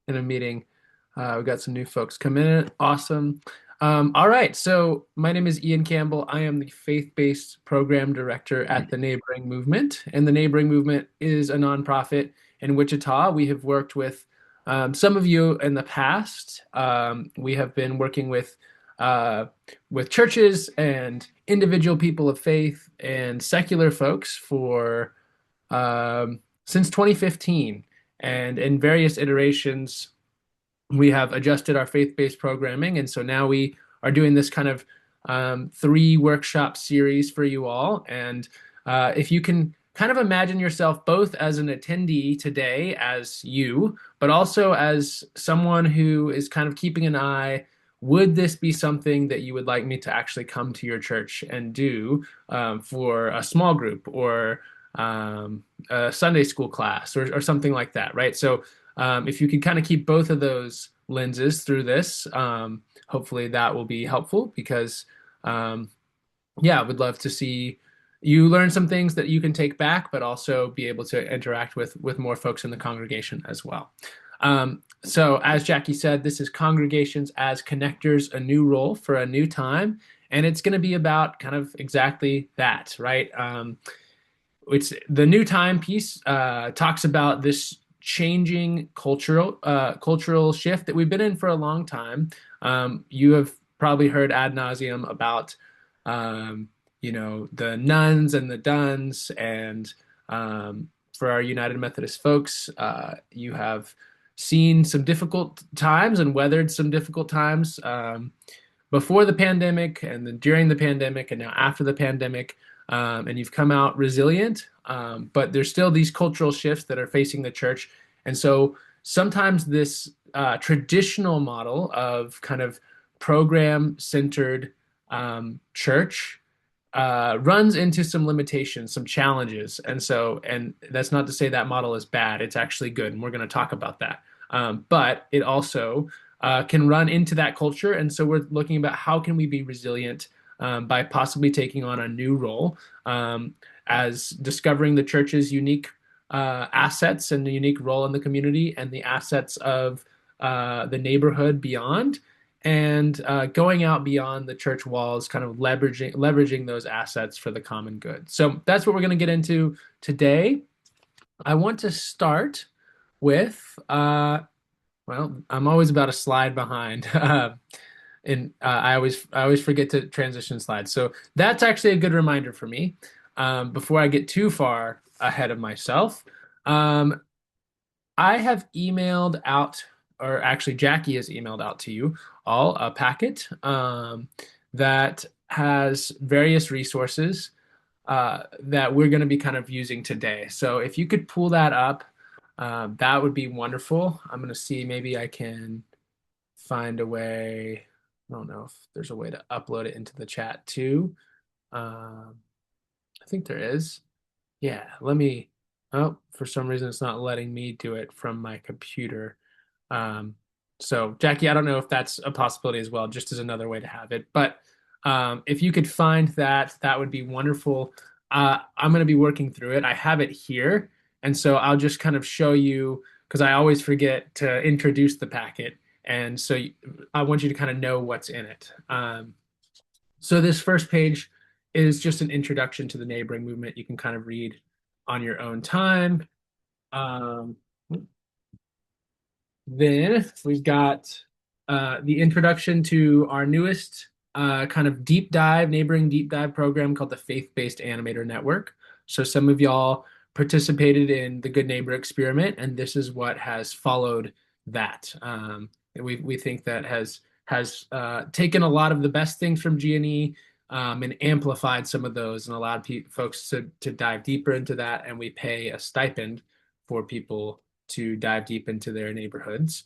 in a meeting. We've got some new folks come in. Awesome. All right. So my name is Ian Campbell. I am the faith-based program director at the Neighboring Movement. And the Neighboring Movement is a nonprofit in Wichita. We have worked with some of you in the past. We have been working uh, with churches and individual people of faith and secular folks for since 2015. And in various iterations, we have adjusted our faith-based programming. And so now we are doing this kind of three workshop series for you all. And if you can kind of imagine yourself both as an attendee today, as you, but also as someone who is kind of keeping an eye. Would this be something that you would like me to actually come to your church and do for a small group or a Sunday school class or something like that, right? So if you can kind of keep both of those lenses through this, hopefully that will be helpful because, yeah, I would love to see you learn some things that you can take back, but also be able to interact with more folks in the congregation as well. So, as Jackie said, this is Congregations as Connectors, a new role for a new time. And it's going to be about kind of exactly that, right? It's the new time piece talks about this changing cultural shift that we've been in for a long time. You have probably heard ad nauseum about the nuns and the duns, and for our United Methodist folks, you have seen some difficult times and weathered some difficult times before the pandemic, and then during the pandemic, and now after the pandemic. And you've come out resilient, but there's still these cultural shifts that are facing the church. And so sometimes this traditional model of kind of program centered church runs into some limitations, some challenges. And that's not to say that model is bad, it's actually good. And we're going to talk about that. But it also can run into that culture. And so we're looking about how can we be resilient by possibly taking on a new role as discovering the church's unique assets and the unique role in the community and the assets of the neighborhood beyond, and going out beyond the church walls, kind of leveraging those assets for the common good. So that's what we're going to get into today. I want to start with well, I'm always about a slide behind. And I always forget to transition slides. So that's actually a good reminder for me before I get too far ahead of myself. Um, I have emailed out, or actually Jackie has emailed out to you all a packet that has various resources that we're going to be kind of using today. So if you could pull that up, that would be wonderful. I'm going to see maybe I can find a way. I don't know if there's a way to upload it into the chat too. Um, I think there is. Yeah, let me. Oh, for some reason it's not letting me do it from my computer. Um, so Jackie, I don't know if that's a possibility as well, just as another way to have it. But if you could find that, that would be wonderful. I'm going to be working through it. I have it here, and so I'll just kind of show you because I always forget to introduce the packet, and so I want you to kind of know what's in it. So this first page is just an introduction to the neighboring movement. You can kind of read on your own time. Um, then we've got the introduction to our newest kind of neighboring deep dive program called the Faith-Based Animator Network. So some of y'all participated in the Good Neighbor experiment, and this is what has followed that. We think that has taken a lot of the best things from G&E and amplified some of those, and allowed folks to dive deeper into that. And we pay a stipend for people to dive deep into their neighborhoods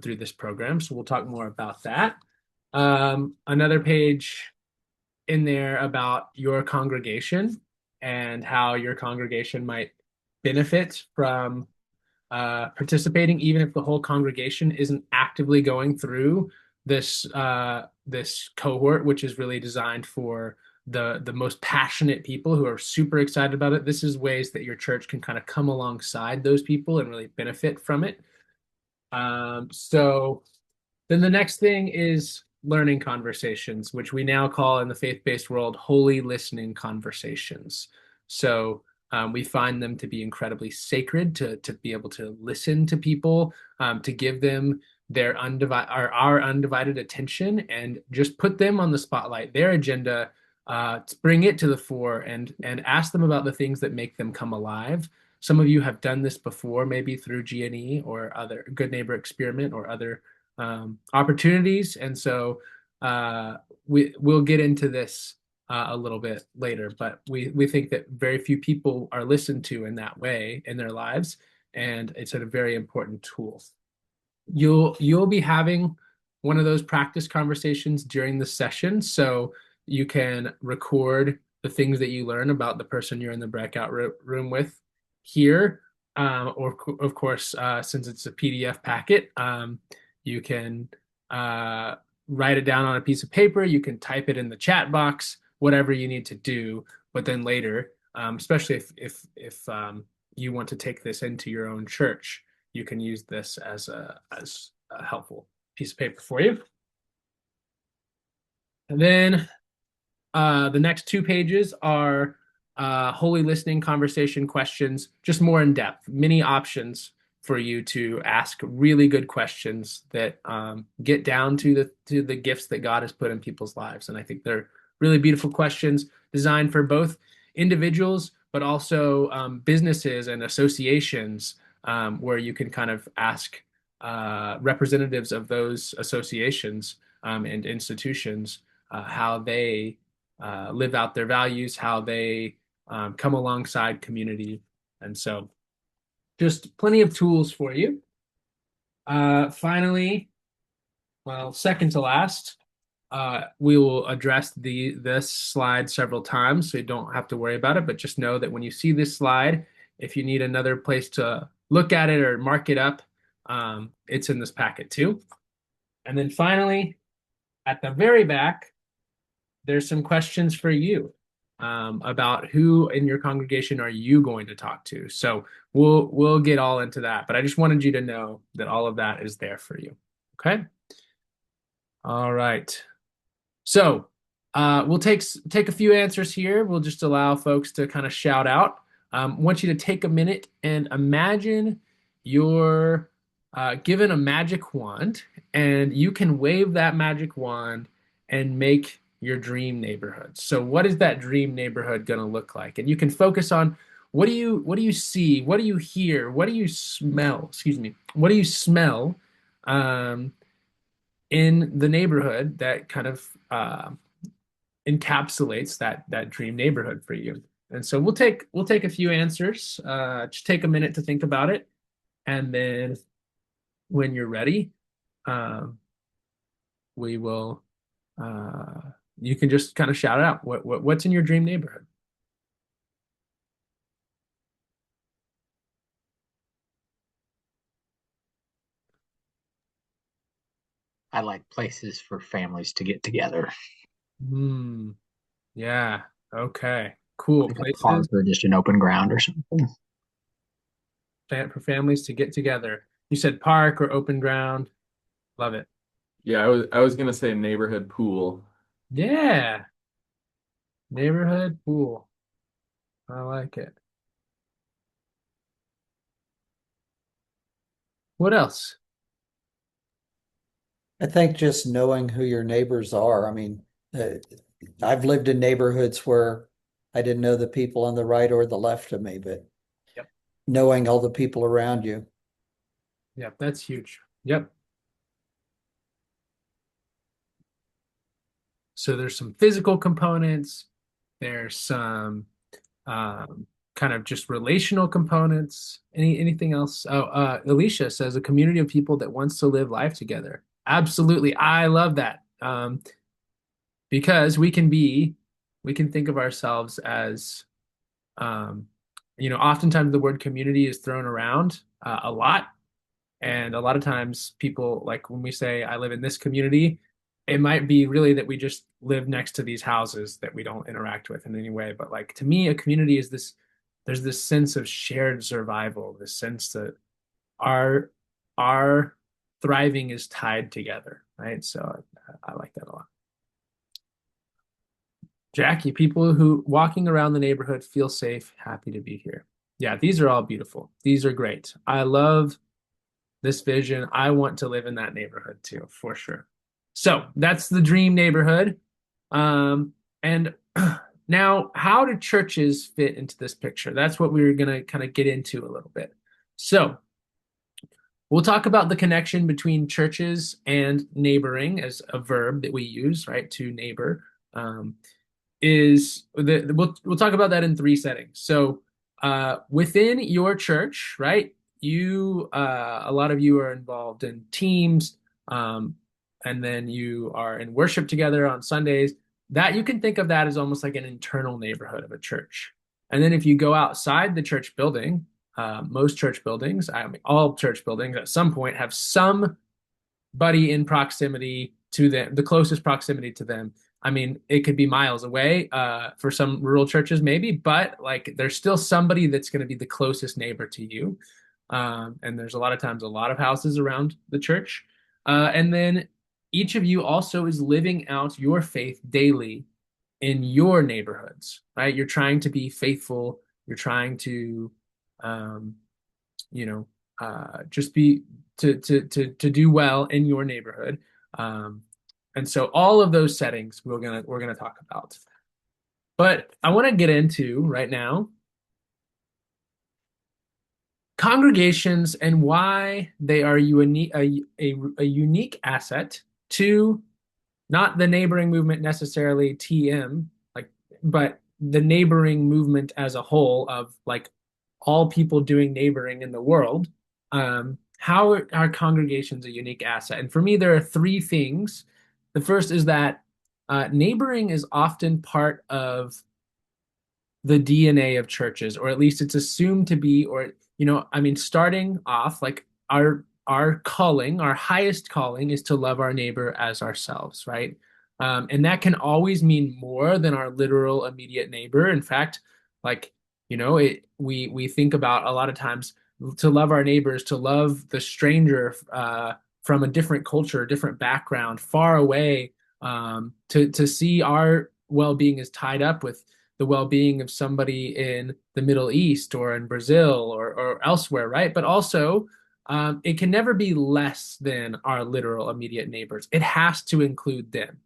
through this program. So we'll talk more about that. Another page in there about your congregation and how your congregation might benefit from participating, even if the whole congregation isn't actively going through this cohort, which is really designed for the most passionate people who are super excited about it. This is ways that your church can kind of come alongside those people and really benefit from it. So then the next thing is learning conversations, which we now call in the faith-based world holy listening conversations. So we find them to be incredibly sacred to be able to listen to people, to give them their undivided our undivided attention and just put them on the spotlight, their agenda, to bring it to the fore and ask them about the things that make them come alive. Some of you have done this before, maybe through G&E or other Good Neighbor Experiment or other opportunities. And so we'll get into this a little bit later, but we think that very few people are listened to in that way in their lives, and it's a very important tool. You'll be having one of those practice conversations during the session, so you can record the things that you learn about the person you're in the breakout room with here, or of course, since it's a PDF packet, you can uh, write it down on a piece of paper. You can type it in the chat box, whatever you need to do. But then later, especially if you want to take this into your own church, you can use this as a helpful piece of paper for you. And then the next two pages are holy listening conversation questions, just more in depth, many options for you to ask really good questions that get down to the gifts that God has put in people's lives. And I think they're really beautiful questions designed for both individuals, but also businesses and associations, where you can kind of ask representatives of those associations and institutions how they live out their values, how they come alongside community. And so just plenty of tools for you. Finally, well, second to last, we will address this slide several times, so you don't have to worry about it, but just know that when you see this slide, if you need another place to look at it or mark it up, it's in this packet too. And then finally, at the very back, there's some questions for you about who in your congregation are you going to talk to. So we'll get all into that, but I just wanted you to know that all of that is there for you. Okay. All right. So we'll take a few answers here. We'll just allow folks to kind of shout out. I want you to take a minute and imagine you're given a magic wand, and you can wave that magic wand and make your dream neighborhood. So, what is that dream neighborhood going to look like? And you can focus on what do you see, what do you hear, what do you smell? Excuse me, what do you smell? Um, in the neighborhood that kind of encapsulates that dream neighborhood for you. And so we'll take a few answers. Just take a minute to think about it, and then when you're ready, um, we will. Uh, you can just kind of shout it out. What's in your dream neighborhood? I like places for families to get together, Hmm. Yeah. Okay. Cool. like a Places park or just an open ground or something. for families to get together. You said park or open ground. Love it. Yeah, I was gonna say neighborhood pool. Yeah. Neighborhood pool. I like it. What else? I think just knowing who your neighbors are. I mean, uh, I've lived in neighborhoods where I didn't know the people on the right or the left of me, but Yep. knowing all the people around you. Yep. That's huge. Yep. So there's some physical components. There's some kind of just relational components. Anything else? Oh, Alicia says a community of people that wants to live life together. Absolutely, I love that. Because we can think of ourselves as, um, oftentimes the word community is thrown around a lot. And a lot of times people, like when we say, I live in this community, it might be really that we just live next to these houses that we don't interact with in any way. But like to me, a community is there's this sense of shared survival, this sense that our our thriving is tied together, right? So I like that a lot. Jackie, people who walking around the neighborhood feel safe, happy to be here. Yeah, these are all beautiful. These are great. I love this vision. I want to live in that neighborhood too, for sure. So that's the dream neighborhood. And now, how do churches fit into this picture? That's what we're going to kind of get into a little bit. So we'll talk about the connection between churches and neighboring as a verb that we use, right? To neighbor. We'll talk about that in three settings. So within your church, right? You a lot of you are involved in teams, and then you are in worship together on Sundays. That you can think of that as almost like an internal neighborhood of a church. And then if you go outside the church building, most church buildings, I mean all church buildings at some point have somebody in proximity to them, the closest proximity to them. I mean, it could be miles away for some rural churches, maybe, but like there's still somebody that's going to be the closest neighbor to you. And there's a lot of times a lot of houses around the church. And then each of you also is living out your faith daily in your neighborhoods, right? You're trying to be faithful. You're trying to, um, you know, just be to do well in your neighborhood. And so all of those settings we're gonna talk about. But I want to get into right now congregations and why they are a unique asset to not the neighboring movement necessarily TM, like, but the neighboring movement as a whole of like all people doing neighboring in the world. How are congregations a unique asset? And for me, there are three things. The first is that neighboring is often part of the DNA of churches, or at least it's assumed to be, or I mean, starting off like our calling, our highest calling is to love our neighbor as ourselves, right? And that can always mean more than our literal immediate neighbor. In fact, like, we think about a lot of times to love our neighbors, to love the stranger from a different culture, different background, far away, to see our well-being is tied up with the well-being of somebody in the Middle East or in Brazil or elsewhere, right? But also, it can never be less than our literal immediate neighbors. It has to include them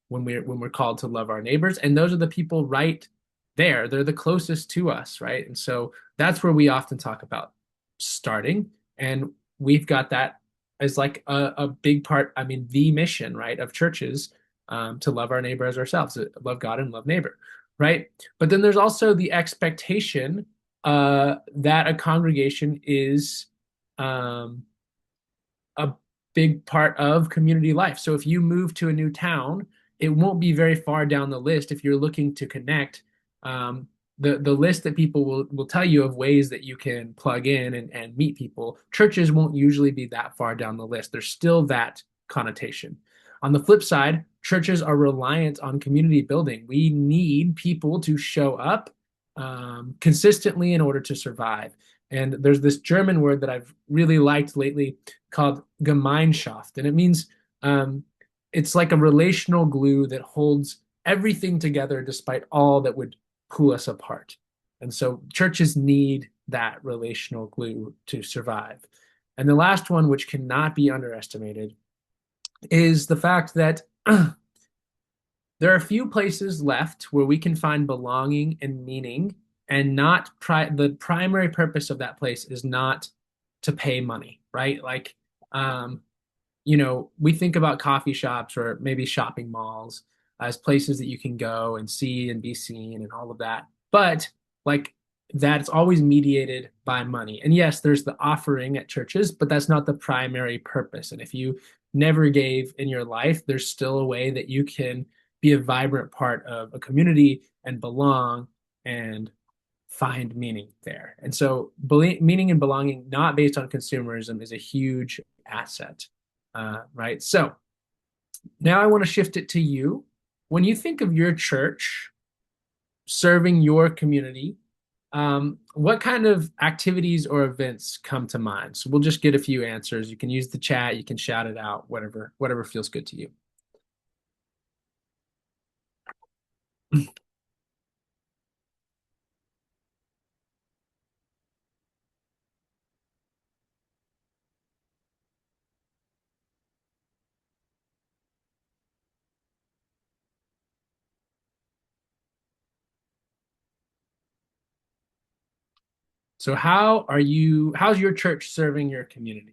when we're called to love our neighbors, and those are the people right there. They're the closest to us, right? And so that's where we often talk about starting, and we've got that as like a big part. I mean, the mission, right, of churches to love our neighbor as ourselves, love God and love neighbor, right? But then there's also the expectation that a congregation is a big part of community life. So if you move to a new town, it won't be very far down the list if you're looking to connect. The list that people will tell you of ways that you can plug in and meet people, churches won't usually be that far down the list. There's still that connotation. On the flip side, churches are reliant on community building. We need people to show up consistently in order to survive. And there's this German word that I've really liked lately called Gemeinschaft, and it means it's like a relational glue that holds everything together despite all that would pull us apart. And so churches need that relational glue to survive. And the last one, which cannot be underestimated, is the fact that there are a few places left where we can find belonging and meaning, and not the primary purpose of that place is not to pay money, right? Like, we think about coffee shops or maybe shopping malls as places that you can go and see and be seen and all of that. But like that's always mediated by money. And yes, there's the offering at churches, but that's not the primary purpose. And if you never gave in your life, there's still a way that you can be a vibrant part of a community and belong and find meaning there. And so meaning and belonging, not based on consumerism, is a huge asset, right? So now I want to shift it to you. When you think of your church serving your community, What kind of activities or events come to mind? So we'll just get a few answers. You can use the chat, you can shout it out, whatever feels good to you. So how's your church serving your community?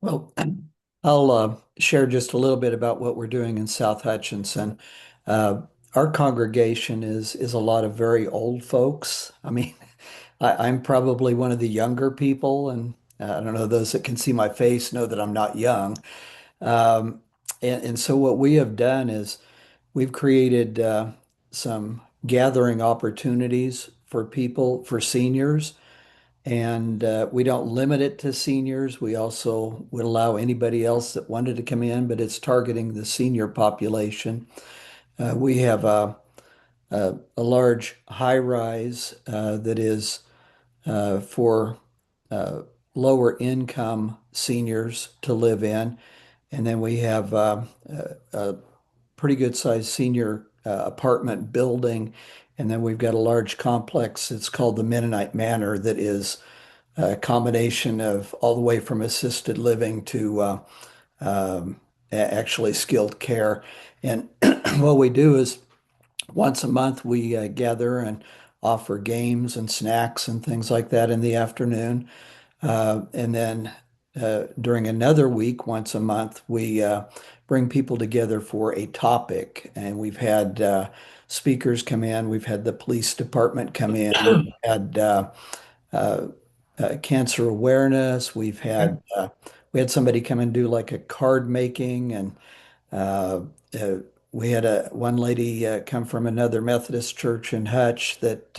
Well, I'll share just a little bit about what we're doing in South Hutchinson. Uh, our congregation is a lot of very old folks. I mean, I'm probably one of the younger people, and I don't know, those that can see my face know that I'm not young. Um, and so what we have done is we've created some gathering opportunities for people, for seniors. And we don't limit it to seniors. We also would allow anybody else that wanted to come in, but it's targeting the senior population. We have a large high rise that is for uh, lower income seniors to live in. And then we have a pretty good sized senior apartment building. And then we've got a large complex. It's called the Mennonite Manor that is a combination of all the way from assisted living to actually skilled care. And what we do is once a month we gather and offer games and snacks and things like that in the afternoon. And then during another week, once a month, we bring people together for a topic. And we've had speakers come in, we've had the police department come in, we've had uh, cancer awareness. We had somebody come and do like a card making, and uh, uh, we had a one lady come from another Methodist church in Hutch that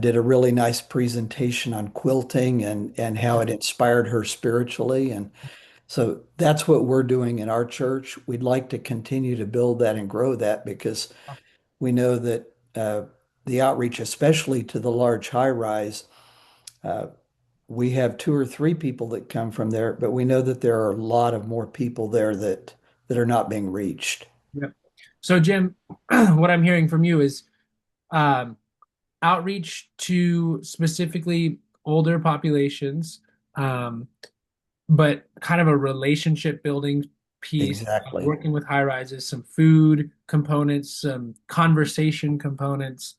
did a really nice presentation on quilting and how it inspired her spiritually. And so that's what we're doing in our church. We'd like to continue to build that and grow that because we know that the outreach, especially to the large high rise, uh, we have two or three people that come from there, but we know that there are a lot of more people there that are not being reached. Yep. So Jim, what I'm hearing from you is um, outreach to specifically older populations, um, but kind of a relationship building piece, Exactly. working with high rises, some food components, some conversation components.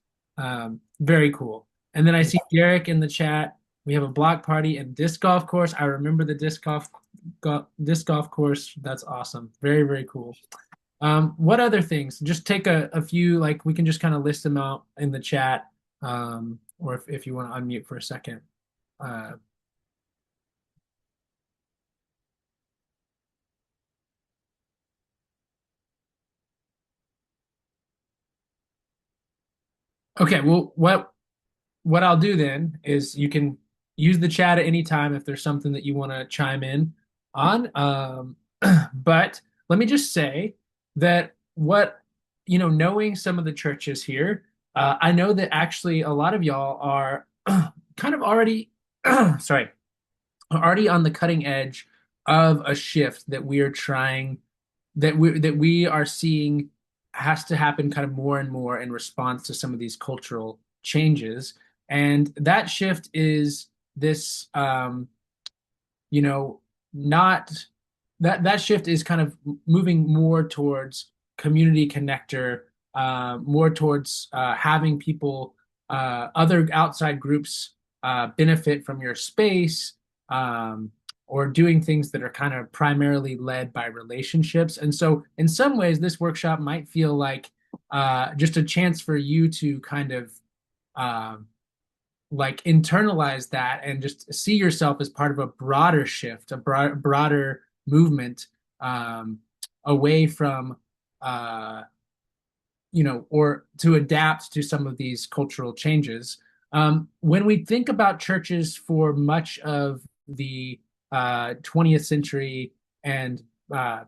Very cool. And then I see Derek in the chat. We have a block party and disc golf course. I remember the disc golf course. That's awesome. Very, very cool. What other things? Just take a few, like we can just kind of list them out in the chat, or if you want to unmute for a second. Uh, okay, well, what I'll do then is you can use the chat at any time if there's something that you want to chime in on. But let me just say that knowing some of the churches here, I know that actually a lot of y'all are kind of already, sorry, already on the cutting edge of a shift that we are trying that we are seeing has to happen kind of more and more in response to some of these cultural changes. And that shift is this you know not that shift is kind of moving more towards community connector, more towards having people, other outside groups, benefit from your space, um, or doing things that are kind of primarily led by relationships. And so, in some ways, this workshop might feel like just a chance for you to kind of um, like internalize that and just see yourself as part of a broader shift, a broader movement, um, away from, uh, or to adapt to some of these cultural changes. When we think about churches for much of the 20th century and uh,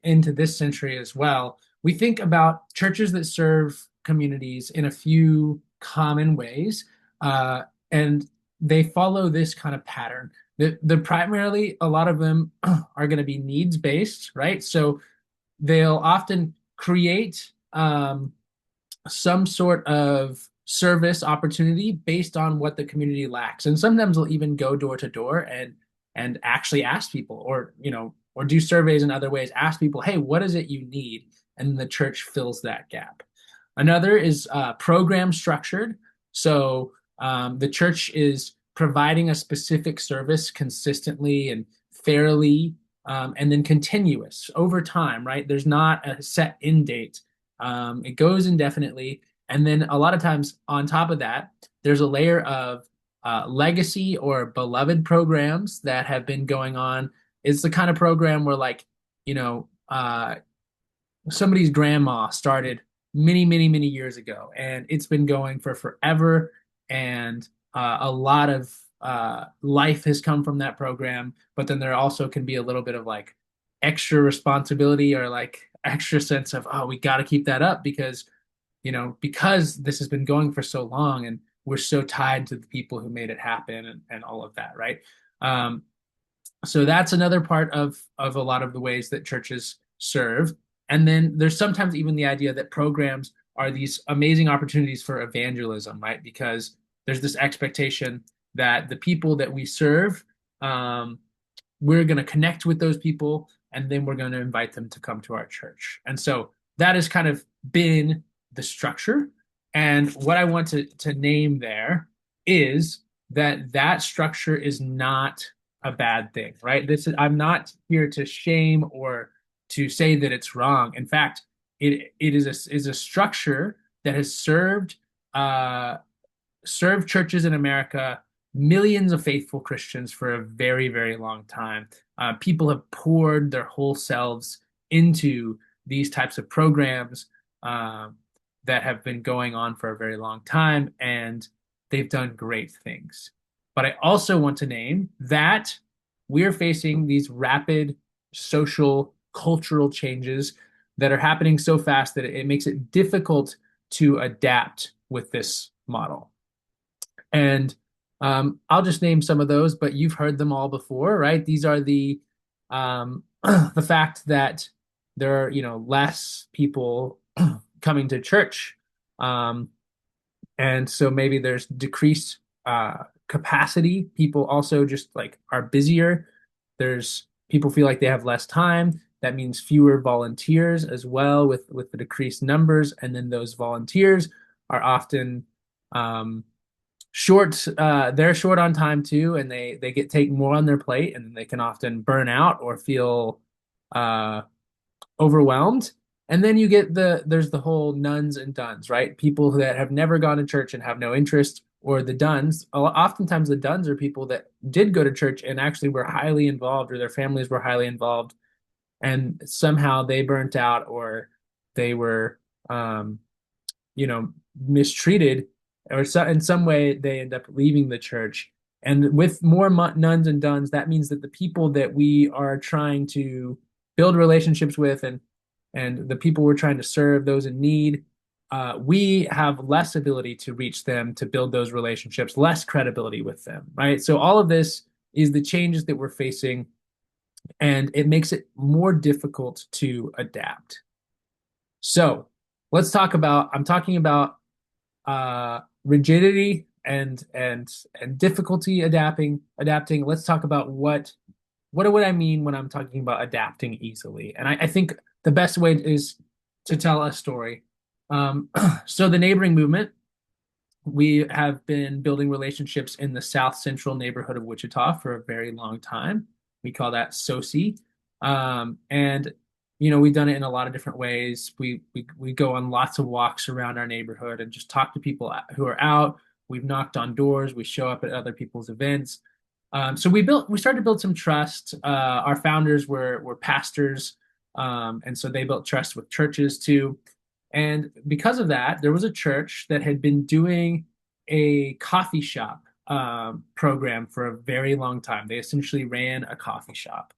into this century as well, we think about churches that serve communities in a few common ways, uh, and they follow this kind of pattern. The primarily a lot of them are going to be needs based, right? So they'll often create some sort of service opportunity based on what the community lacks. And sometimes they'll even go door to door and actually ask people, or or do surveys in other ways, ask people, hey, what is it you need? And the church fills that gap. Another is program structured. So the church is providing a specific service consistently and fairly, and then continuous over time, right? There's not a set end date. It goes indefinitely. And then a lot of times on top of that, there's a layer of legacy or beloved programs that have been going on. It's the kind of program where, like, somebody's grandma started many, many, many years ago, and it's been going for forever. And a lot of life has come from that program. But then there also can be a little bit of like extra responsibility or like extra sense of, oh, we got to keep that up because this has been going for so long and we're so tied to the people who made it happen and all of that, right? So that's another part of a lot of the ways that churches serve. And then there's sometimes even the idea that programs are these amazing opportunities for evangelism, right? Because there's this expectation that the people that we serve, we're going to connect with those people, and then we're going to invite them to come to our church. And so that has kind of been the structure. And what I want to name there is that structure is not a bad thing, right? I'm not here to shame or to say that it's wrong. In fact, it is a structure that has served churches in America, millions of faithful Christians for a very, very long time. People have poured their whole selves into these types of programs that have been going on for a very long time, and they've done great things. But I also want to name that we're facing these rapid social, cultural changes that are happening so fast that it makes it difficult to adapt with this model. And I'll just name some of those, but you've heard them all before, right? These are the the fact that there are, less people coming to church, and so maybe there's decreased capacity. People also just like are busier. There's people feel like they have less time. That means fewer volunteers as well with the decreased numbers, and then those volunteers are often short. They're short on time too, and they get taken more on their plate, and they can often burn out or feel uh, overwhelmed. And then you get there's the whole nuns and duns, right? People that have never gone to church and have no interest, or the duns. Oftentimes the duns are people that did go to church and actually were highly involved, or their families were highly involved, and somehow they burnt out, or they were mistreated, or in some way they end up leaving the church. And with more nuns and duns, that means that the people that we are trying to build relationships with, and the people we're trying to serve, those in need, we have less ability to reach them, to build those relationships, less credibility with them, right? So all of this is the changes that we're facing, and it makes it more difficult to adapt. So I'm talking about rigidity and difficulty adapting. Let's talk about what do I mean when I'm talking about adapting easily. And I think the best way is to tell a story. So the neighboring movement, we have been building relationships in the South Central neighborhood of Wichita for a very long time. We call that SOCI. And we've done it in a lot of different ways. We go on lots of walks around our neighborhood and just talk to people who are out. We've knocked on doors. We show up at other people's events. So we started to build some trust. Our founders were pastors, and so they built trust with churches too. And because of that, there was a church that had been doing a coffee shop program for a very long time. They essentially ran a coffee shop,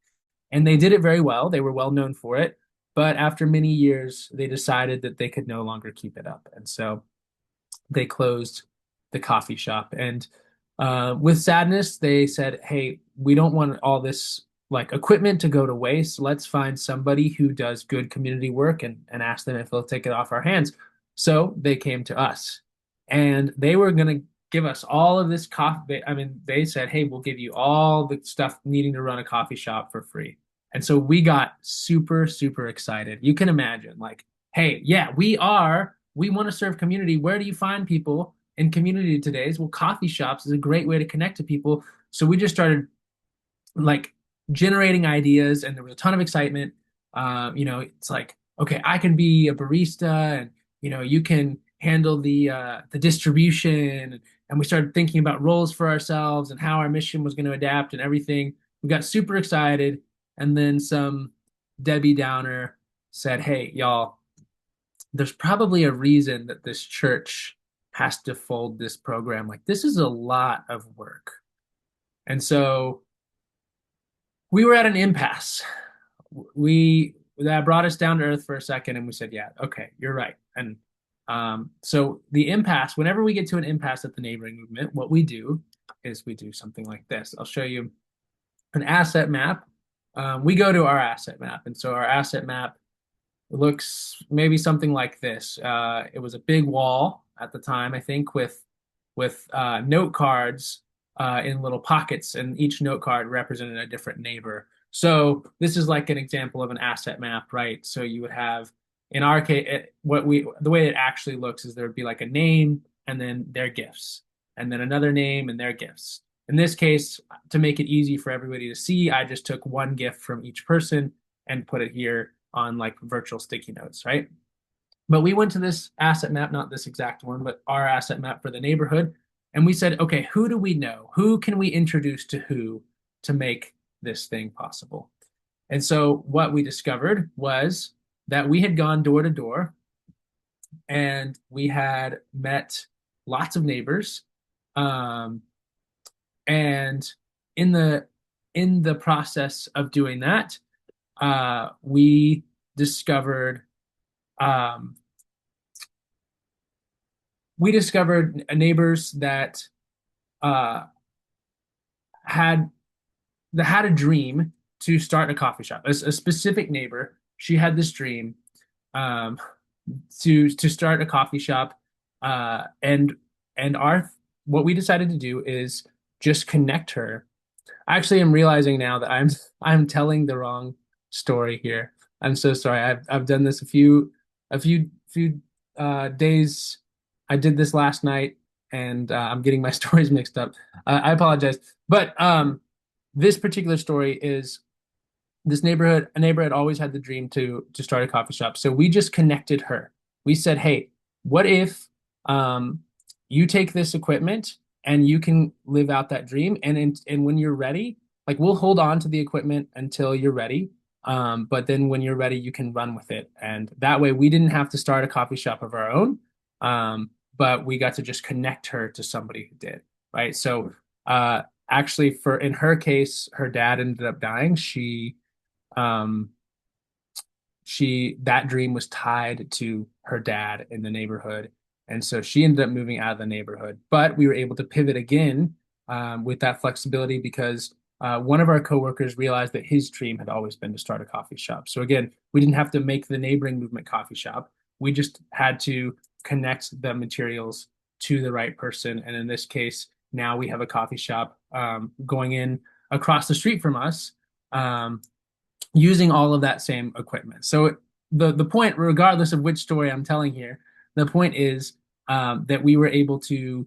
and they did it very well. They were well known for it. But after many years, they decided that they could no longer keep it up. And so they closed the coffee shop. And with sadness, they said, "Hey, we don't want all this like equipment to go to waste. Let's find somebody who does good community work and ask them if they'll take it off our hands." So they came to us, and they were going to give us all of this coffee. I mean, they said, "Hey, we'll give you all the stuff needing to run a coffee shop for free." And so we got super, super excited. You can imagine, like, hey, yeah, we want to serve community. Where do you find people in community today? Well, coffee shops is a great way to connect to people. So we just started like generating ideas, and there was a ton of excitement. It's like, okay, I can be a barista, and you can handle the distribution. And we started thinking about roles for ourselves and how our mission was going to adapt and everything. We got super excited, and then some Debbie Downer said, "Hey, y'all, there's probably a reason that this church has to fold this program. Like, this is a lot of work." And so we were at an impasse. That brought us down to earth for a second, and we said, "Yeah, okay, you're right." And so the impasse, whenever we get to an impasse at the neighboring movement, what we do is we do something like this. I'll show you an asset map. We go to our asset map, and so our asset map looks maybe something like this. It was a big wall at the time, I think, with note cards in little pockets, and each note card represented a different neighbor. So this is like an example of an asset map, right? So you would have, in our case, the way it actually looks is there would be like a name and then their gifts, and then another name and their gifts. In this case, to make it easy for everybody to see, I just took one gift from each person and put it here on like virtual sticky notes, right? But we went to this asset map, not this exact one, but our asset map for the neighborhood. And we said, okay, who do we know? Who can we introduce to who to make this thing possible? And so what we discovered was that we had gone door to door, and we had met lots of neighbors. And in the process of doing that, we discovered um, neighbors that uh, had a dream to start a coffee shop. A specific neighbor, she had this dream um, to start a coffee shop, and our what we decided to do is just connect her. Actually, I'm realizing now that I'm telling the wrong story here. I'm so sorry. I've done this a few days. I did this last night, and I'm getting my stories mixed up. I apologize. But this particular story is this neighborhood. A neighbor had always had the dream to start a coffee shop. So we just connected her. We said, "Hey, what if you take this equipment and you can live out that dream? And when you're ready, like we'll hold on to the equipment until you're ready. But then when you're ready, you can run with it." And that way, we didn't have to start a coffee shop of our own, but we got to just connect her to somebody who did, right? So actually, in her case, her dad ended up dying. Um, that dream was tied to her dad in the neighborhood, and so she ended up moving out of the neighborhood. But we were able to pivot again with that flexibility because one of our coworkers realized that his dream had always been to start a coffee shop. So again, we didn't have to make the neighboring movement coffee shop. We just had to connect the materials to the right person. And in this case, now we have a coffee shop going in across the street from us, using all of that same equipment. So the point, regardless of which story I'm telling here, the point is that we were able to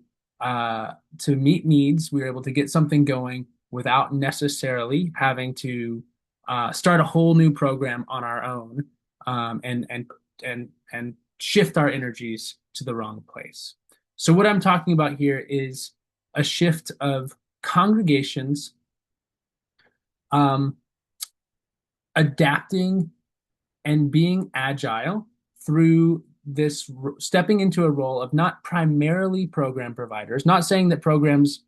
meet needs. We were able to get something going without necessarily having to start a whole new program on our own, and shift our energies to the wrong place. So what I'm talking about here is a shift of congregations adapting and being agile through this stepping into a role of not primarily program providers, not saying that programs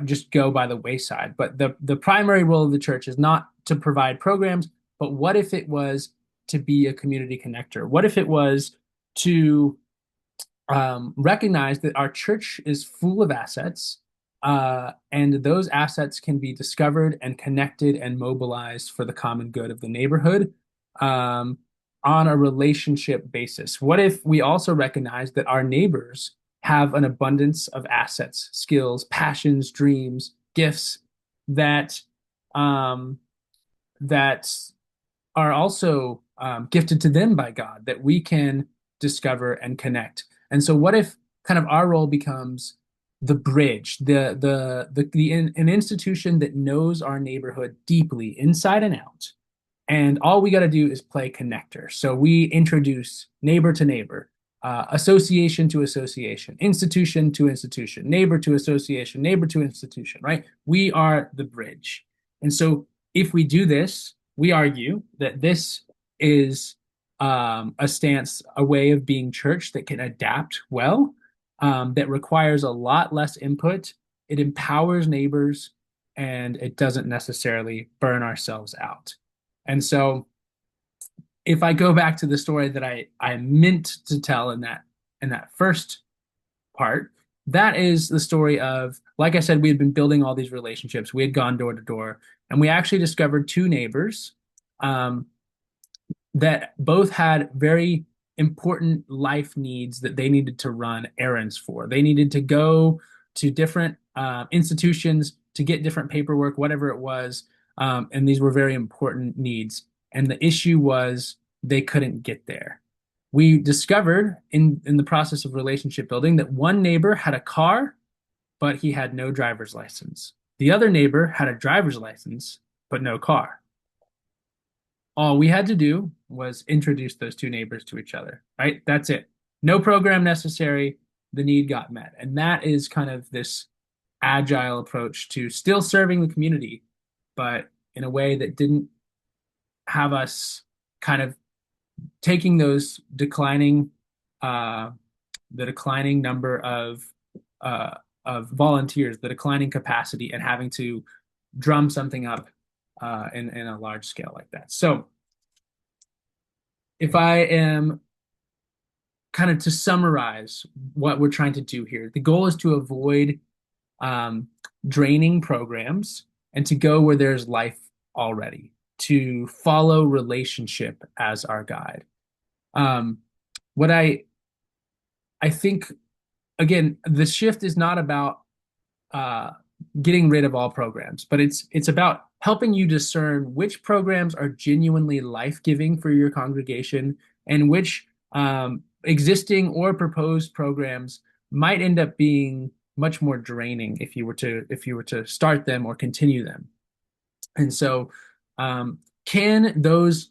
just go by the wayside, but the primary role of the church is not to provide programs, but what if it was to be a community connector? What if it was to recognize that our church is full of assets, and those assets can be discovered and connected and mobilized for the common good of the neighborhood, um, on a relationship basis? What if we also recognize that our neighbors have an abundance of assets, skills, passions, dreams, gifts that um, that are also gifted to them by God that we can discover and connect. And so, what if kind of our role becomes the bridge, an institution that knows our neighborhood deeply, inside and out, and all we got to do is play connector. So we introduce neighbor to neighbor, association to association, institution to institution, neighbor to association, neighbor to institution, right? We are the bridge. And so if we do this, we argue that this is a stance, a way of being church that can adapt well, that requires a lot less input. It empowers neighbors, and it doesn't necessarily burn ourselves out. And so if I go back to the story that I meant to tell in that first part, that is the story of, like I said, we had been building all these relationships. We had gone door to door, and we actually discovered two neighbors um, that both had very important life needs that they needed to run errands for. They needed to go to different institutions to get different paperwork, whatever it was. And these were very important needs. And the issue was they couldn't get there. We discovered in the process of relationship building that one neighbor had a car, but he had no driver's license. The other neighbor had a driver's license, but no car. All we had to do was introduce those two neighbors to each other, right? That's it. No program necessary. The need got met. And that is kind of this agile approach to still serving the community, but in a way that didn't have us kind of taking those the declining number of volunteers, the declining capacity, and having to drum something up in a large scale like that. So if I am kind of to summarize what we're trying to do here, the goal is to avoid um, draining programs and to go where there's life already, to follow relationship as our guide. Um, what I think, again, the shift is not about uh, getting rid of all programs, but it's about helping you discern which programs are genuinely life-giving for your congregation and which existing or proposed programs might end up being much more draining if you were to start them or continue them. And so, can those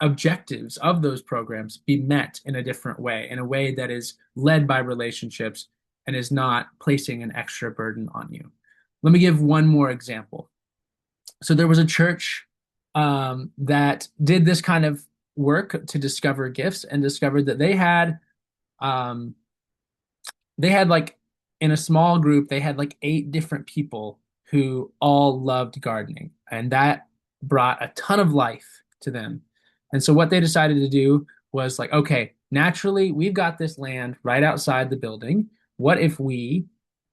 objectives of those programs be met in a different way, in a way that is led by relationships and is not placing an extra burden on you? Let me give one more example. So there was a church that did this kind of work to discover gifts and discovered that um, they had like in a small group, they had like 8 different people who all loved gardening, and that brought a ton of life to them. And so what they decided to do was like, okay, naturally, we've got this land right outside the building. What if we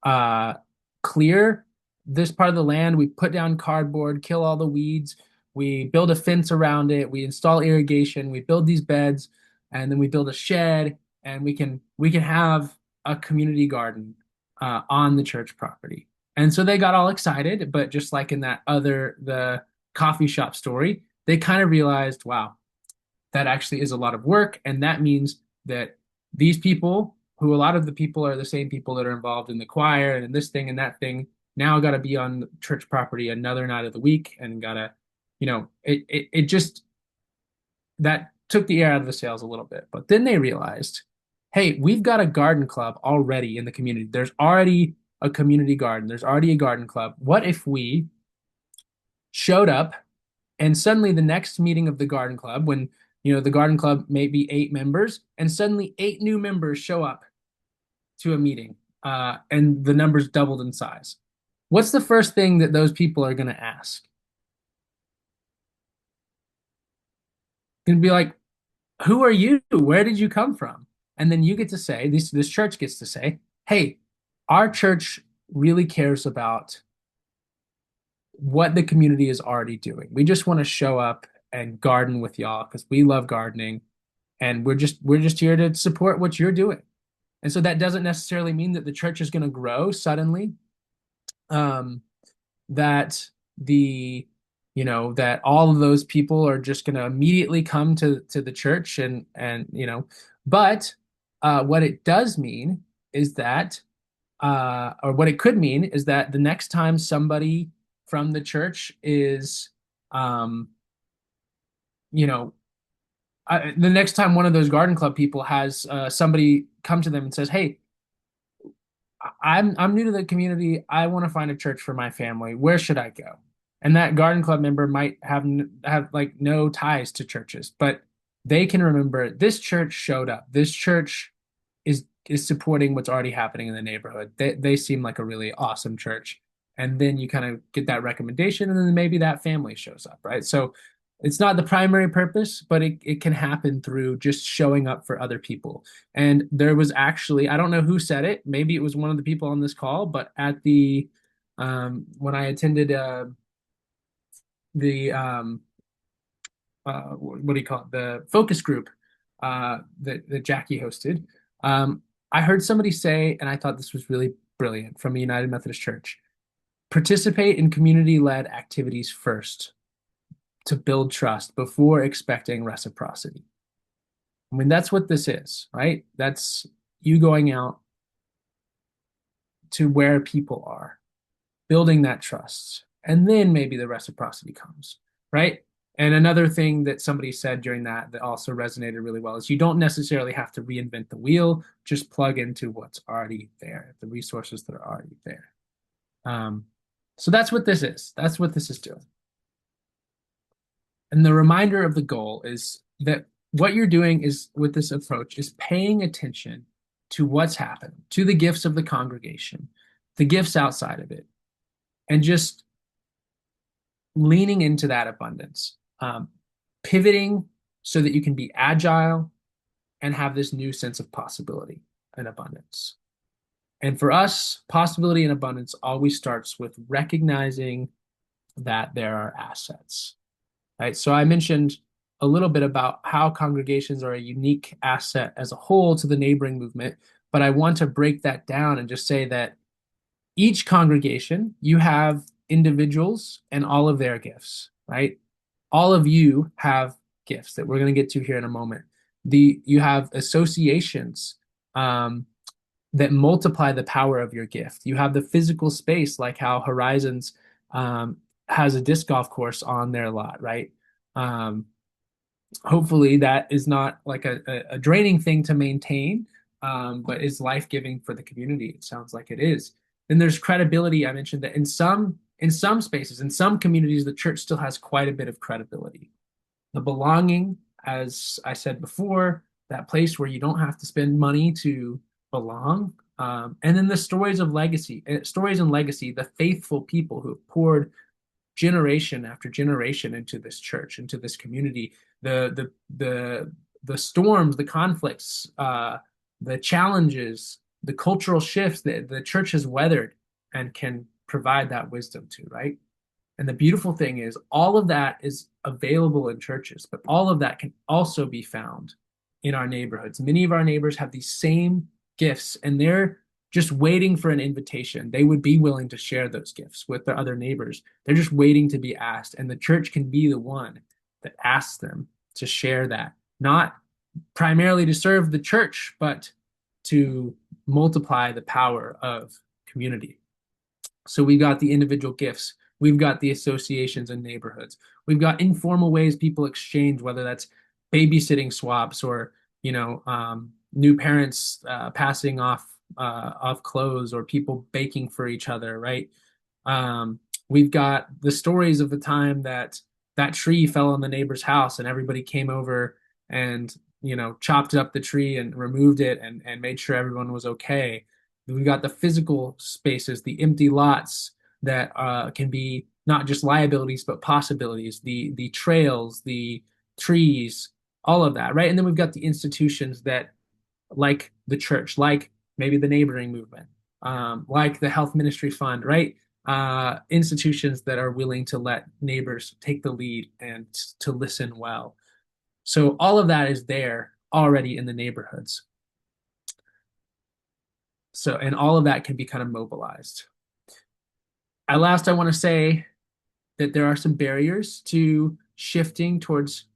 uh, clear this part of the land? We put down cardboard, kill all the weeds, we build a fence around it, we install irrigation, we build these beds, and then we build a shed, and we can have a community garden on the church property. And so they got all excited, but just like in the coffee shop story, they kind of realized, wow, that actually is a lot of work. And that means that these people, who a lot of the people are the same people that are involved in the choir and in this thing and that thing, now got to be on church property another night of the week and got to, it just, that took the air out of the sails a little bit. But then they realized, hey, we've got a garden club already in the community. There's already a community garden. There's already a garden club. What if we showed up and suddenly the next meeting of the garden club, when the garden club may be 8 members, and suddenly 8 new members show up to a meeting, and the numbers doubled in size. What's the first thing that those people are going to ask? Going to be like, who are you? Where did you come from? And then you get to say, this church gets to say, hey, our church really cares about what the community is already doing. We just want to show up and garden with y'all because we love gardening, and we're just here to support what you're doing. And so that doesn't necessarily mean that the church is going to grow suddenly. Um, that the that all of those people are just going to immediately come to the church, and but what it does mean is that or what it could mean is that the next time somebody from the church is um you know the next time one of those garden club people has somebody come to them and says, hey, I'm new to the community. I want to find a church for my family. Where should I go? And that garden club member might have like no ties to churches, but they can remember this church showed up. This church is supporting what's already happening in the neighborhood. They seem like a really awesome church. And then you kind of get that recommendation, and then maybe that family shows up, right? So it's not the primary purpose, but it can happen through just showing up for other people. And there was actually, I don't know who said it, maybe it was one of the people on this call, but at the when I attended the what do you call it, the focus group that Jackie hosted, I heard somebody say, and I thought this was really brilliant, from a United Methodist Church: participate in community-led activities first to build trust before expecting reciprocity. I mean, that's what this is, right? That's you going out to where people are, building that trust, and then maybe the reciprocity comes, right? And another thing that somebody said during that also resonated really well is you don't necessarily have to reinvent the wheel, just plug into what's already there, the resources that are already there. So that's what this is. That's what this is doing. And the reminder of the goal is that what you're doing is, with this approach, is paying attention to what's happening, to the gifts of the congregation, the gifts outside of it, and just leaning into that abundance, pivoting so that you can be agile and have this new sense of possibility and abundance. And for us, possibility and abundance always starts with recognizing that there are assets, right? So I mentioned a little bit about how congregations are a unique asset as a whole to the neighboring movement, but I want to break that down and just say that each congregation, you have individuals and all of their gifts, right? All of you have gifts that we're going to get to here in a moment. You have associations that multiply the power of your gift. You have the physical space, like how Horizons has a disc golf course on their lot, right? Hopefully that is not like a draining thing to maintain, but is life-giving for the community. It sounds like it is. Then there's credibility. I mentioned that in some spaces, in some communities, the church still has quite a bit of credibility. The belonging, as I said before, that place where you don't have to spend money to belong. And then the stories of legacy, stories and legacy, the faithful people who have poured generation after generation into this church, into this community, the storms, the conflicts, the challenges, the cultural shifts that the church has weathered and can provide that wisdom to, right? And the beautiful thing is, all of that is available in churches, but all of that can also be found in our neighborhoods. Many of our neighbors have these same gifts, and they're just waiting for an invitation. They would be willing to share those gifts with their other neighbors. They're just waiting to be asked, and the church can be the one that asks them to share that, not primarily to serve the church, but to multiply the power of community. So we got the individual gifts. We've got the associations and neighborhoods. We've got informal ways people exchange, whether that's babysitting swaps or new parents passing off clothes, or people baking for each other, right? We've got the stories of the time that tree fell on the neighbor's house and everybody came over and chopped up the tree and removed it and made sure everyone was okay. We've got the physical spaces, the empty lots that can be not just liabilities but possibilities. The trails, the trees, all of that, right? And then we've got the institutions that, like the church, like maybe the neighboring movement, like the health ministry fund, right? Institutions that are willing to let neighbors take the lead and to listen well. So all of that is there already in the neighborhoods. So, and all of that can be kind of mobilized. At last, I want to say that there are some barriers to shifting towards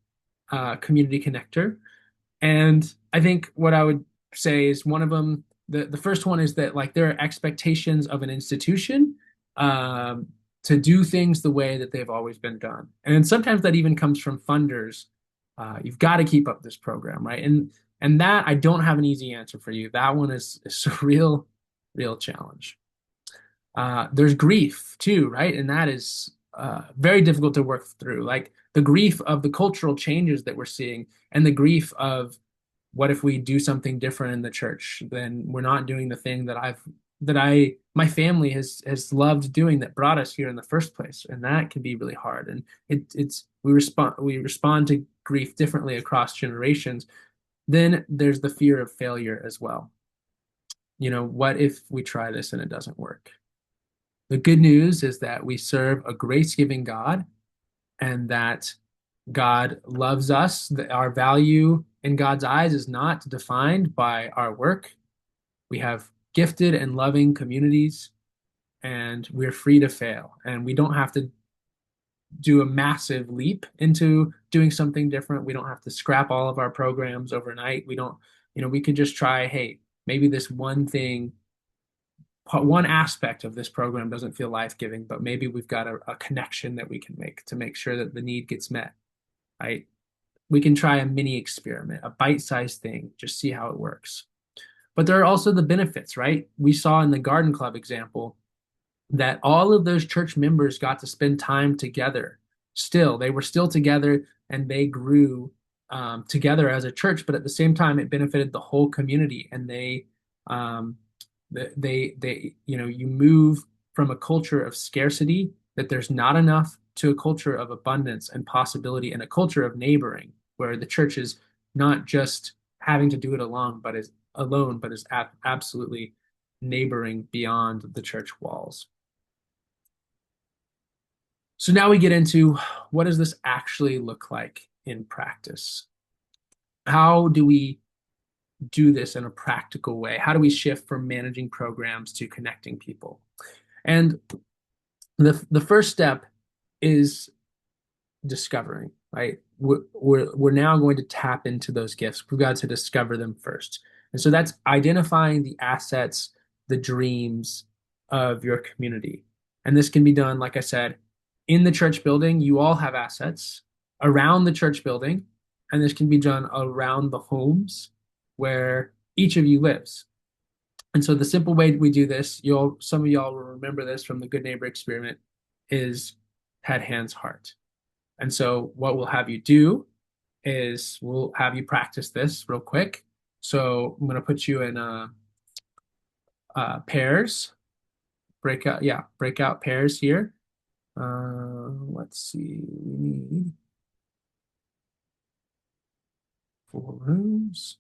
community connector. And I think what I would say is one of them, the first one is that like there are expectations of an institution um, to do things the way that they've always been done. And sometimes that even comes from funders. You've got to keep up this program, right? And that I don't have an easy answer for you. That one is a real challenge. There's grief too, right? And that is very difficult to work through. Like the grief of the cultural changes that we're seeing, and the grief of what if we do something different in the church? Then we're not doing the thing my family has loved doing that brought us here in the first place, and that can be really hard. And it's we respond to grief differently across generations. Then there's the fear of failure as well. What if we try this and it doesn't work? The good news is that we serve a grace-giving God, and that God loves us, that our value in God's eyes is not defined by our work. We have gifted and loving communities, and we're free to fail. And we don't have to do a massive leap into doing something different. We don't have to scrap all of our programs overnight. We can just try, hey, maybe this one aspect of this program doesn't feel life-giving, but maybe we've got a connection that we can make to make sure that the need gets met, right? We can try a mini experiment, a bite-sized thing, just see how it works. But there are also the benefits, right? We saw in the garden club example that all of those church members got to spend time together. They were still together, and they grew together as a church, but at the same time, it benefited the whole community. And um, you move from a culture of scarcity, that there's not enough, to a culture of abundance and possibility, and a culture of neighboring, where the church is not just having to do it alone, but is absolutely neighboring beyond the church walls. So now we get into, what does this actually look like in practice? How do we do this in a practical way? How do we shift from managing programs to connecting people? And the first step is discovering, right? We're now going to tap into those gifts. We've got to discover them first. And so that's identifying the assets, the dreams of your community. And this can be done, like I said, in the church building. You all have assets around the church building, and this can be done around the homes where each of you lives. And so the simple way we do this, some of y'all will remember this from the Good Neighbor experiment, is head, hands, heart. And so what we'll have you do is we'll have you practice this real quick. So I'm going to put you in pairs, breakout pairs here. Let's see, we need 4 rooms.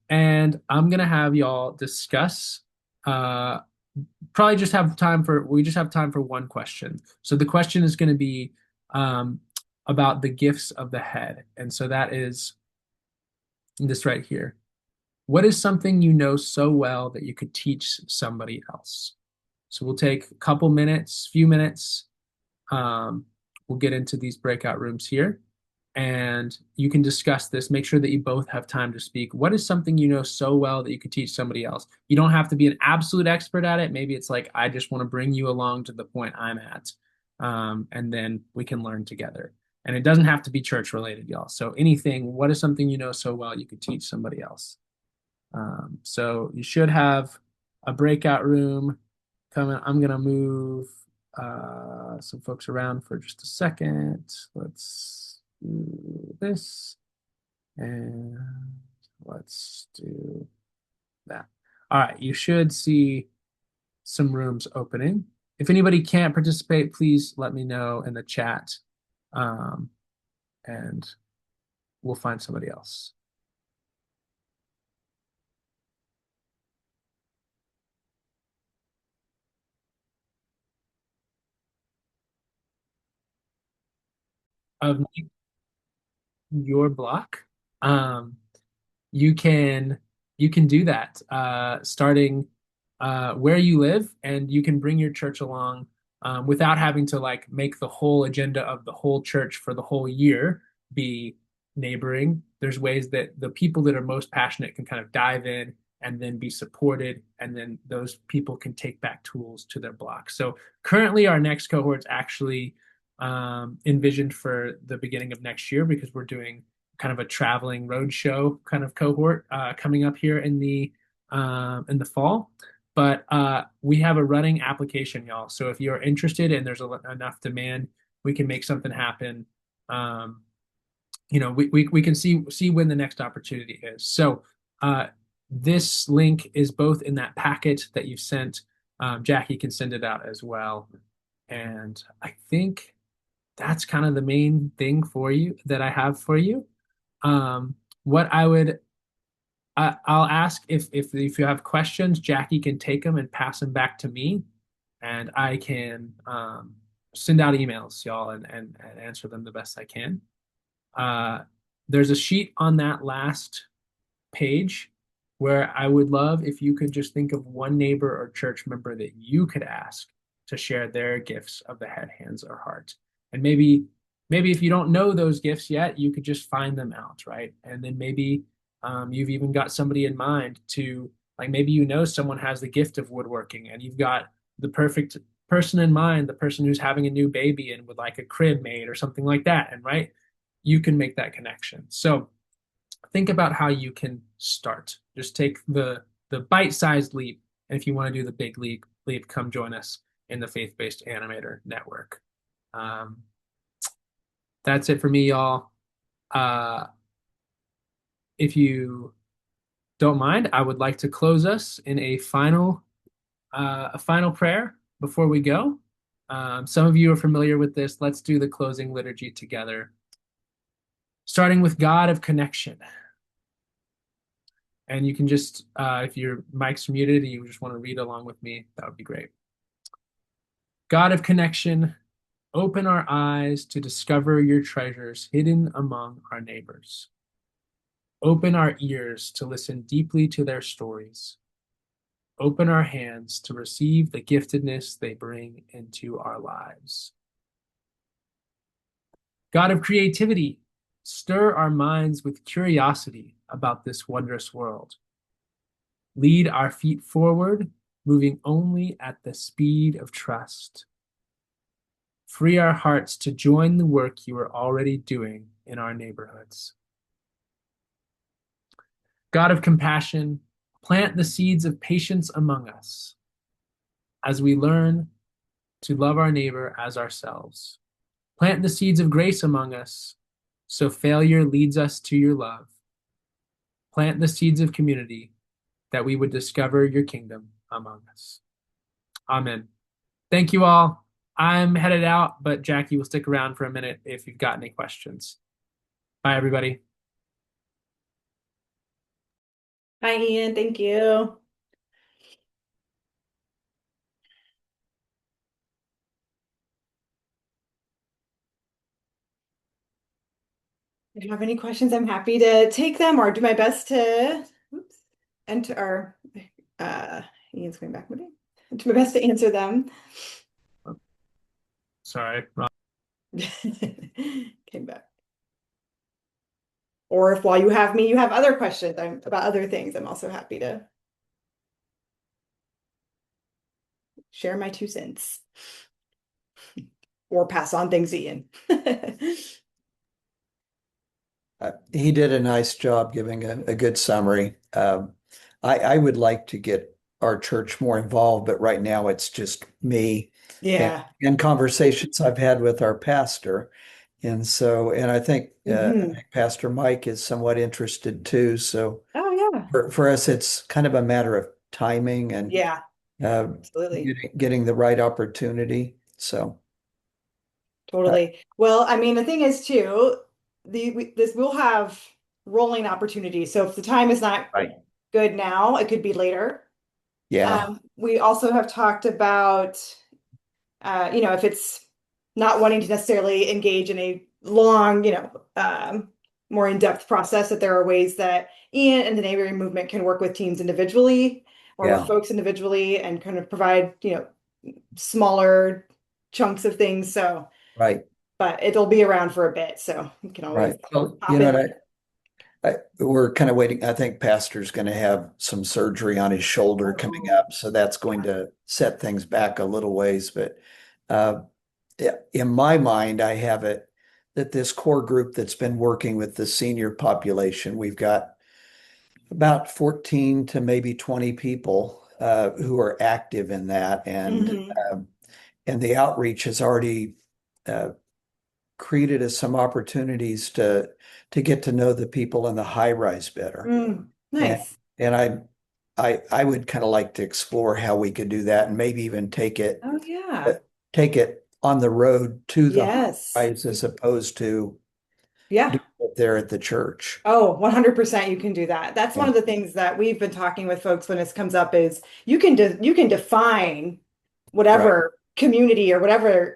And I'm going to have y'all discuss, we just have time for one question. So the question is going to be about the gifts of the head. And so that is this right here. What is something you know so well that you could teach somebody else? So we'll take a few minutes. We'll get into these breakout rooms here, and you can discuss this. Make sure that you both have time to speak. What is something you know so well that you could teach somebody else? You don't have to be an absolute expert at it. Maybe it's like, I just want to bring you along to the point I'm at, and then we can learn together. And it doesn't have to be church related, y'all. So anything, what is something you know so well you could teach somebody else? So you should have a breakout room coming. I'm going to move some folks around for just a second. Let's do this, and let's do that. All right, you should see some rooms opening. If anybody can't participate, please let me know in the chat. And we'll find somebody else. Of your block. Um, you can you can do that starting where you live, and you can bring your church along without having to like make the whole agenda of the whole church for the whole year be neighboring. There's ways that the people that are most passionate can kind of dive in and then be supported, and then those people can take back tools to their block. So currently, our next cohort's actually envisioned for the beginning of next year because we're doing kind of a traveling road show kind of cohort coming up here in the fall. But we have a running application, y'all. So if you're interested and there's enough demand, we can make something happen. Um, we can see when the next opportunity is. So this link is both in that packet that you've sent. Jackie can send it out as well. And I think that's kind of the main thing for you that I have for you. What I'll ask if you have questions, Jackie can take them and pass them back to me, and I can send out emails, y'all, and answer them the best I can. Uh, there's a sheet on that last page where I would love if you could just think of one neighbor or church member that you could ask to share their gifts of the head, hands, or heart. And maybe if you don't know those gifts yet, you could just find them out, right? And then maybe you've even got somebody in mind to like maybe you know someone has the gift of woodworking and you've got the perfect person in mind, the person who's having a new baby and would like a crib made or something like that. And right, you can make that connection. So think about how you can start. Just take the bite-sized leap. And if you want to do the big leap, come join us in the Faith-Based Animator Network. Um, that's it for me, y'all. Uh, if you don't mind, I would like to close us in a final prayer before we go. Some of you are familiar with this. Let's do the closing liturgy together. Starting with God of connection. And you can just, if your mic's muted and you just want to read along with me, that would be great. God of connection, open our eyes to discover your treasures hidden among our neighbors. Open our ears to listen deeply to their stories. Open our hands to receive the giftedness they bring into our lives. God of creativity, stir our minds with curiosity about this wondrous world. Lead our feet forward, moving only at the speed of trust. Free our hearts to join the work you are already doing in our neighborhoods. God of compassion, plant the seeds of patience among us as we learn to love our neighbor as ourselves. Plant the seeds of grace among us so failure leads us to your love. Plant the seeds of community that we would discover your kingdom among us. Amen. Thank you all. I'm headed out, but Jackie will stick around for a minute if you've got any questions. Bye, everybody. Hi, Ian. Thank you. If you have any questions, I'm happy to take them or do my best to enter or Ian's coming back with me. Do my best to answer them. Sorry, Rob. Came back. Or if while you have me, you have other questions about other things, I'm also happy to share my 2 cents or pass on things to Ian. He did a nice job giving a good summary. I would like to get our church more involved, but right now it's just me Yeah. and conversations I've had with our pastor. And I think Pastor Mike is somewhat interested too. So Oh, yeah. for us, it's kind of a matter of timing and Yeah, absolutely. getting the right opportunity. So Totally. Well, I mean, the thing is too, this will have rolling opportunities. So if the time is not Right. good now, it could be later. Yeah. We also have talked about, if it's not wanting to necessarily engage in a long, more in-depth process, that there are ways that Ian and the neighboring movement can work with teams individually or with Yeah. folks individually and kind of provide, smaller chunks of things. So, Right. but it'll be around for a bit. So you can always Right. Well, hop in. we're kind of waiting. I think Pastor's going to have some surgery on his shoulder coming up, so that's going to set things back a little ways. But uh, in my mind, I have it that this core group that's been working with the senior population, we've got about 14 to maybe 20 people who are active in that, and the outreach has already uh, created us some opportunities to get to know the people in the high rise better. And Nice. and I would kind of like to explore how we could do that and maybe even Oh, yeah. take it on the road to the high Yes. rise as opposed to Yeah. doing it there at the church. Oh, 100% you can do that. That's one Yeah. of the things that we've been talking with folks when this comes up is you can define Right, whatever community or whatever,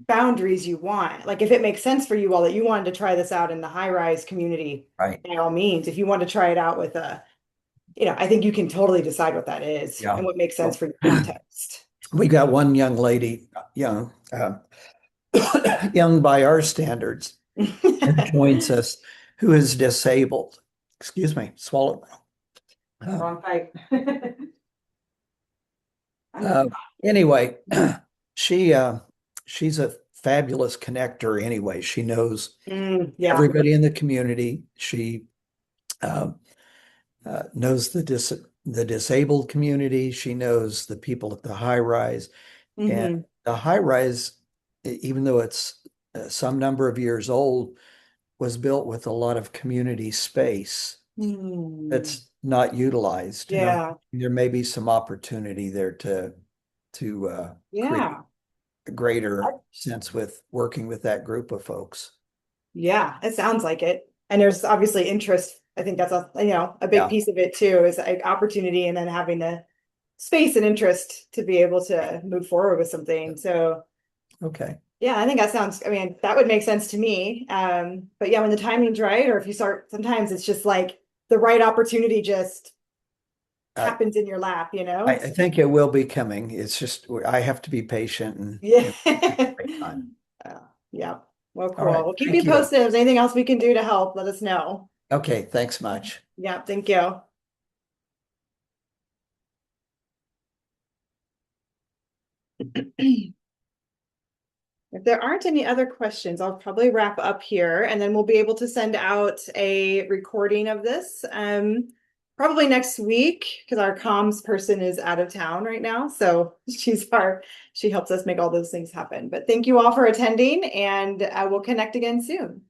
boundaries you want. Like if it makes sense for you all that you wanted to try this out in the high rise community, right. by all means, if you want to try it out with I think you can totally decide what that is Yeah. and what makes sense Well, for your context. we got one young lady, young, young by our standards, that joins us who is disabled. Excuse me, swallowed. Wrong fight. Uh, anyway, she she's a fabulous connector anyway. She knows Yeah. everybody in the community. She uh, knows the disabled community. She knows the people at the high rise. And Hmm. the high rise, even though it's some number of years old, was built with a lot of community space that's not utilized. And Yeah. there may be some opportunity there to create Yeah. a greater sense with working with that group of folks. Yeah, it sounds like it. And there's obviously interest. I think that's a big Yeah. piece of it too, is like opportunity and then having the space and interest to be able to move forward with something. So Okay. yeah, I think I mean, that would make sense to me. But yeah, when the timing's right, or if you start, sometimes it's just like the right opportunity just I, happens in your lap, I think it will be coming. It's just I have to be patient and, Yeah. take time. Yeah. Well, All cool. right. Well, keep Thank me you. posted. If there's anything else we can do to help, let us know. Okay. Thanks much. Yeah, thank you. If there aren't any other questions, I'll probably wrap up here and then we'll be able to send out a recording of this probably next week because our comms person is out of town right now. So she helps us make all those things happen. But thank you all for attending and we'll connect again soon.